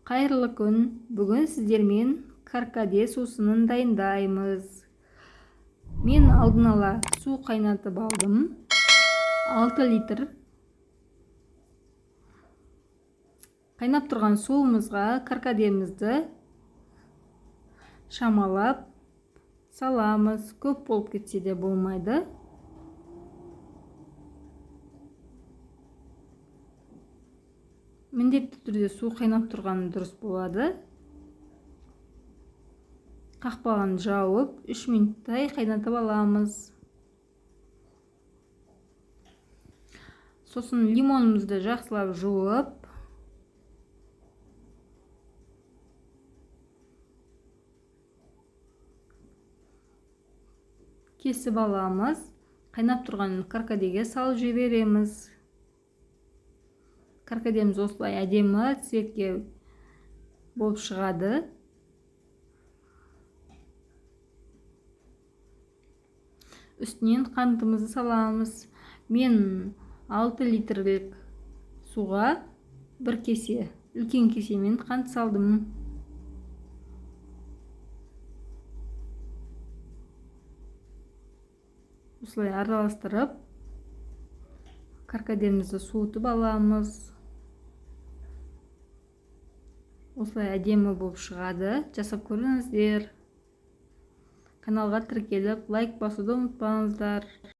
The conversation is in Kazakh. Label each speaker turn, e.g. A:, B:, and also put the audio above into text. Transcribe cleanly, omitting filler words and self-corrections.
A: Кайырлы күн. Бүгін сіздермен каркаде сусынын дайындаймыз. Мен алдын ала су қайнатып алдым. 6 литр. Қайнап тұрған суымызға каркадемізді шамалап саламыз. Көп болып кетсе де болмайды. Міндетті түрде су қайнап тұрғаны дұрыс болады. Қақпағын жауып 3 минуттай қайнатып аламыз. Сосын лимонымызды жақсылап жуып, кесіп аламыз. Қайнап тұрған каркадеге салып жібереміз. Каркадеміз осылай әдемі цветке болып шығады. Үстінен қантымызды саламыз. Мен 6 литрлік суға бір кесе, үлкен кесемен қант салдым. Осылай араластырып, каркадемізді суытып аламыз. Осылай әдемі болып шығады. Жасап көріңіздер. Каналға тіркеліп, лайк басуды ұмытпаңыздар.